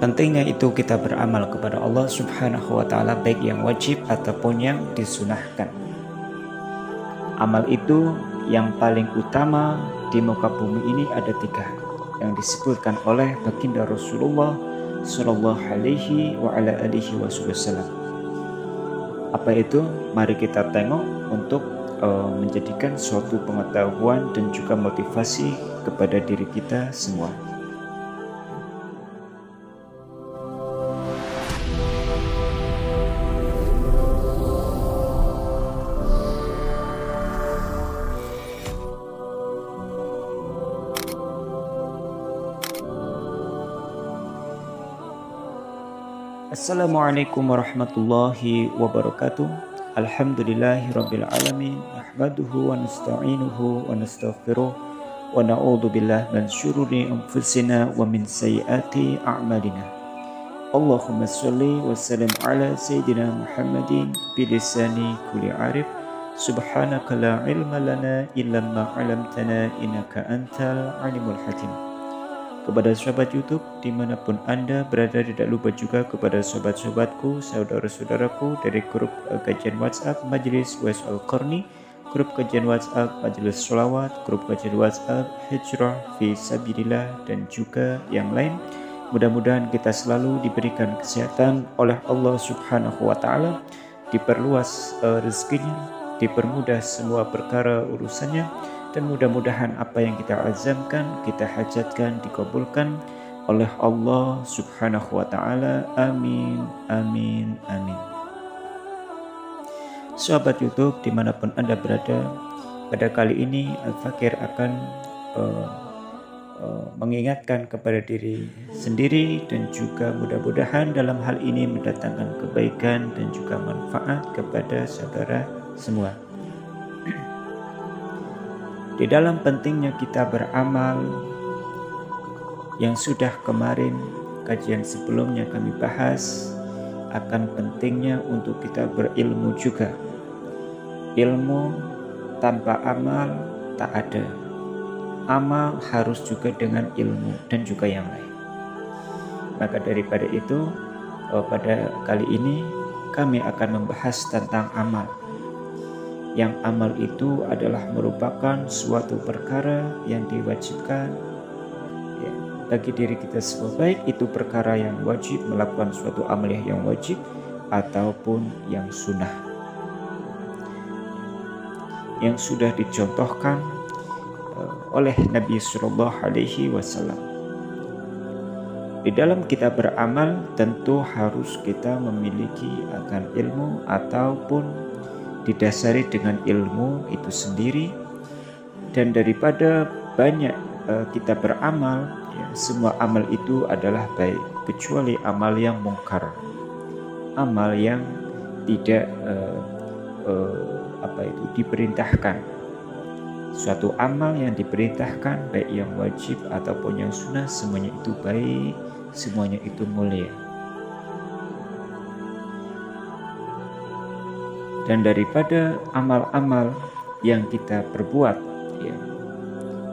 Pentingnya itu kita beramal kepada Allah Subhanahu wa Ta'ala, baik yang wajib ataupun yang disunahkan. Amal itu yang paling utama di muka bumi ini ada 3 yang disebutkan oleh baginda Rasulullah Sallallahu Alaihi wa ala alihi wasallam. Apa itu? Mari kita tengok untuk menjadikan suatu pengetahuan dan juga motivasi kepada diri kita semua. Assalamualaikum warahmatullahi wabarakatuh. Alhamdulillahirabbil alamin. Nahmaduhu wa nasta'inuhu wa nastaghfiruh wa na'udzu billahi min syururi anfusina wa min sayyiati a'malina. Allahumma shalli wa sallim ala sayyidina Muhammadin bilisani kulli arif. Subhanaka la ilma lana illa ma 'allamtana innaka antal alimul hakim. Kepada sahabat YouTube dimanapun Anda berada, tidak lupa juga kepada sahabat-sahabatku, saudara-saudaraku dari grup kajian WhatsApp Majelis Uwais Al-Qarni, grup kajian WhatsApp Majelis Sholawat, grup kajian WhatsApp Hijrah fi Sabilillah, dan juga yang lain. Mudah-mudahan kita selalu diberikan kesehatan oleh Allah Subhanahu wa Ta'ala, diperluas rezekinya, dipermudah semua perkara urusannya, dan mudah-mudahan apa yang kita azamkan, kita hajatkan, dikabulkan oleh Allah Subhanahu wa Ta'ala. Amin, amin, amin. Sahabat YouTube dimanapun Anda berada, pada kali ini Al-Fakir akan mengingatkan kepada diri sendiri dan juga mudah-mudahan dalam hal ini mendatangkan kebaikan dan juga manfaat kepada saudara semua. Di dalam pentingnya kita beramal, yang sudah kemarin kajian sebelumnya kami bahas, akan pentingnya untuk kita berilmu juga. Ilmu tanpa amal tak ada. Amal harus juga dengan ilmu dan juga yang lain. Maka daripada itu, pada kali ini kami akan membahas tentang amal. Yang amal itu adalah merupakan suatu perkara yang diwajibkan bagi diri kita semua, baik itu perkara yang wajib, melakukan suatu amaliyah yang wajib ataupun yang sunnah, yang sudah dicontohkan oleh Nabi Sallallahu Alaihi Wasallam. Di dalam kita beramal tentu harus kita memiliki akan ilmu ataupun didasari dengan ilmu itu sendiri. Dan daripada banyak kita beramal, semua amal itu adalah baik kecuali amal yang mungkar, amal yang tidak diperintahkan. Suatu amal yang diperintahkan, baik yang wajib ataupun yang sunnah, semuanya itu baik, semuanya itu mulia. Dan daripada amal-amal yang kita perbuat,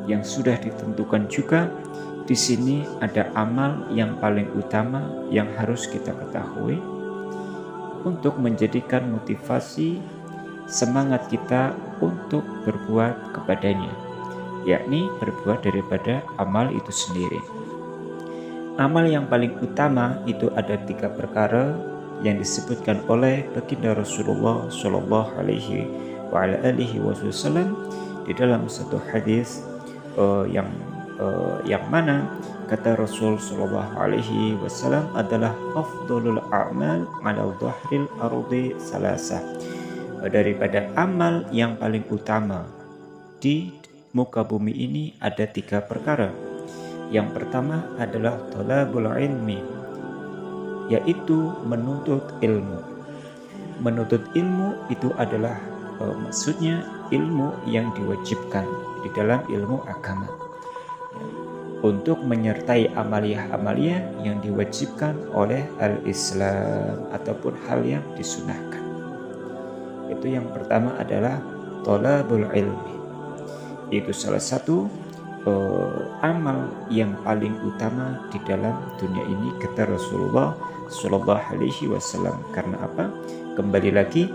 yang sudah ditentukan juga, di sini ada amal yang paling utama yang harus kita ketahui untuk menjadikan motivasi semangat kita untuk berbuat kepadanya, yakni berbuat daripada amal itu sendiri. Amal yang paling utama itu ada 3 perkara yang disebutkan oleh baginda Rasulullah Sallallahu Alaihi wa ala alihi wasallam di dalam satu hadis yang mana kata Rasul Sallallahu Alaihi Wasallam adalah afdalul a'mal ala dhahril ardi salasah. Daripada amal yang paling utama di muka bumi ini ada 3 perkara. Yang pertama adalah thalabul ilmi, yaitu menuntut ilmu. Menuntut ilmu itu adalah maksudnya ilmu yang diwajibkan di dalam ilmu agama, untuk menyertai amaliyah-amaliyah yang diwajibkan oleh al-Islam ataupun hal yang disunahkan. Itu yang pertama adalah thalabul ilmi. Itu salah satu amal yang paling utama di dalam dunia ini, kata Rasulullah Shallallahu Alaihi Wasallam. Karena apa? Kembali lagi,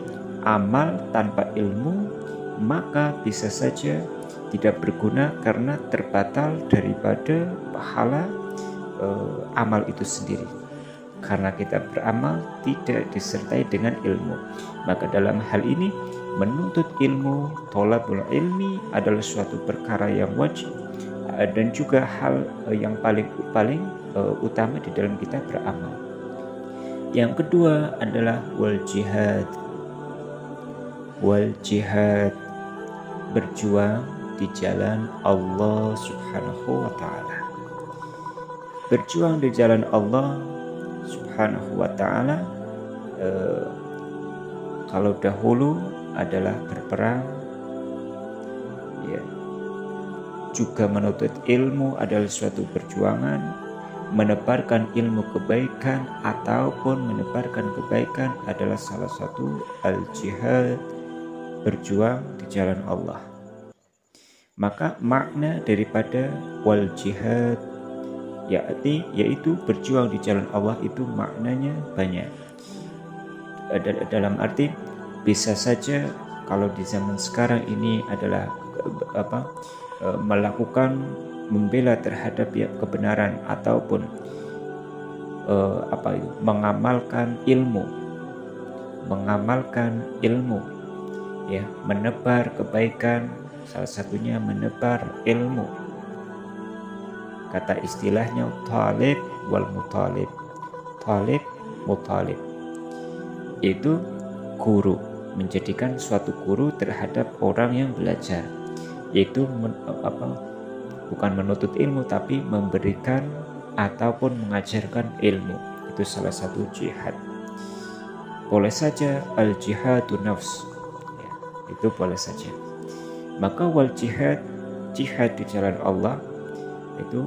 amal tanpa ilmu maka bisa saja tidak berguna karena terbatal daripada pahala amal itu sendiri. Karena kita beramal tidak disertai dengan ilmu, maka dalam hal ini menuntut ilmu, thalabul ilmi adalah suatu perkara yang wajib dan juga hal yang paling utama di dalam kita beramal. Yang kedua adalah wal jihad. Wal jihad, berjuang di jalan Allah Subhanahu wa taala. Berjuang di jalan Allah Subhanahu wa taala kalau dahulu adalah berperang, ya. Juga menuntut ilmu adalah suatu perjuangan, menebarkan ilmu kebaikan ataupun menebarkan kebaikan adalah salah satu al-jihad, berjuang di jalan Allah. Maka makna daripada wal jihad yaitu berjuang di jalan Allah itu maknanya banyak. Dalam arti bisa saja kalau di zaman sekarang ini adalah melakukan membela terhadap kebenaran ataupun mengamalkan ilmu, ya, menebar kebaikan, salah satunya menebar ilmu. Kata istilahnya talib wal mutalib. Talib, mutalib itu guru, menjadikan suatu guru terhadap orang yang belajar, yaitu bukan menuntut ilmu tapi memberikan ataupun mengajarkan ilmu. Itu salah satu jihad. Boleh saja al jihadun nafs, ya, itu boleh saja. Maka wal jihad di jalan Allah itu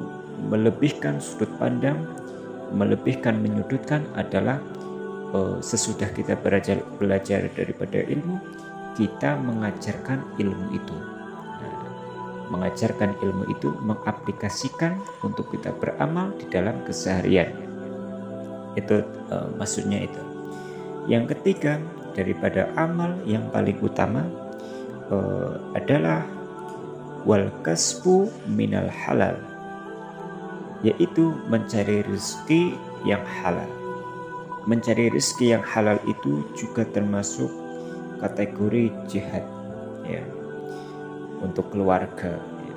melebihkan sudut pandang, melebihkan, menyudutkan adalah sesudah kita belajar daripada ilmu, kita mengajarkan ilmu itu. Mengajarkan ilmu itu mengaplikasikan untuk kita beramal di dalam keseharian. Itu maksudnya itu. Yang ketiga daripada amal yang paling utama adalah wal kasbu minal halal, yaitu mencari rezeki yang halal. Mencari rezeki yang halal itu juga termasuk kategori jihad, ya, untuk keluarga, ya.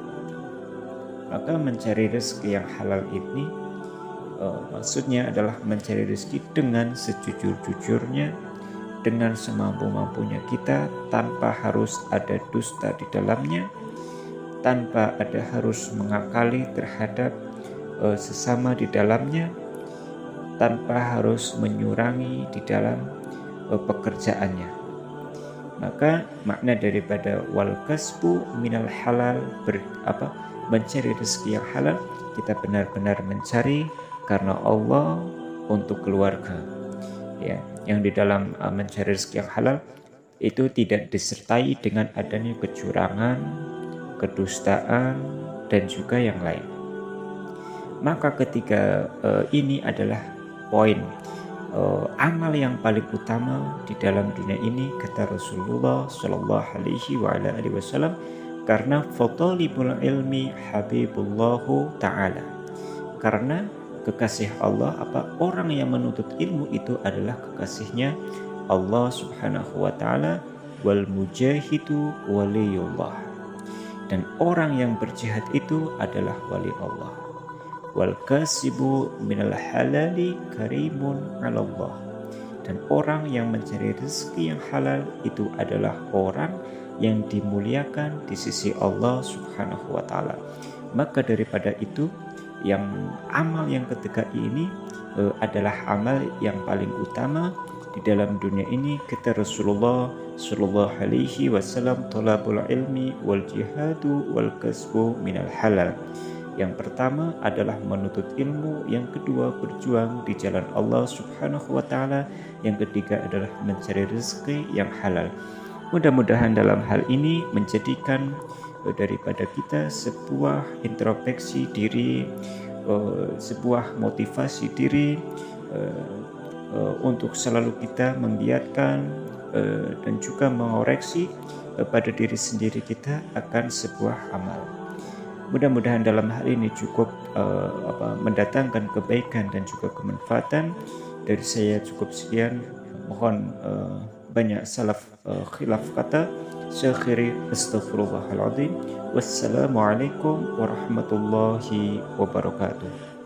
Maka mencari rezeki yang halal ini maksudnya adalah mencari rezeki dengan sejujur-jujurnya, dengan semampu-mampunya kita, tanpa harus ada dusta di dalamnya, tanpa ada harus mengakali terhadap sesama di dalamnya, tanpa harus menyurangi di dalam pekerjaannya. Maka makna daripada wal kasbu minal halal, mencari rezeki yang halal, kita benar-benar mencari karena Allah untuk keluarga, ya. Yang di dalam mencari rezeki yang halal itu tidak disertai dengan adanya kecurangan, kedustaan, dan juga yang lain. Maka ketiga ini adalah poin amal yang paling utama di dalam dunia ini, kata Rasulullah Shallallahu Alaihi Wasallam, karena fatalibul ilmi habibullahu ta'ala, karena kekasih Allah, orang yang menuntut ilmu itu adalah kekasihnya Allah Subhanahu wa taala, wal mujahidu waliyullah, dan orang yang berjihad itu adalah wali Allah. Wal kasibu minal halali karimun 'ala Allah, dan orang yang mencari rezeki yang halal itu adalah orang yang dimuliakan di sisi Allah Subhanahu wa taala. Maka daripada itu, yang amal yang ketiga ini adalah amal yang paling utama di dalam dunia ini, kata Rasulullah Shallallahu Alaihi Wasallam, thalabul ilmi wal jihadu wal kasbu minal halal. Yang pertama adalah menuntut ilmu, yang kedua berjuang di jalan Allah Subhanahu wa taala, yang ketiga adalah mencari rezeki yang halal. Mudah-mudahan dalam hal ini menjadikan daripada kita, sebuah introspeksi diri, sebuah motivasi diri untuk selalu kita membiarkan dan juga mengoreksi pada diri sendiri kita akan sebuah amal. Mudah-mudahan dalam hal ini cukup mendatangkan kebaikan dan juga kemanfaatan. Dari saya cukup sekian. Mohon banyak salaf khilaf kata. Saya akhiri, astaghfirullahaladzim. Wassalamualaikum warahmatullahi wabarakatuh.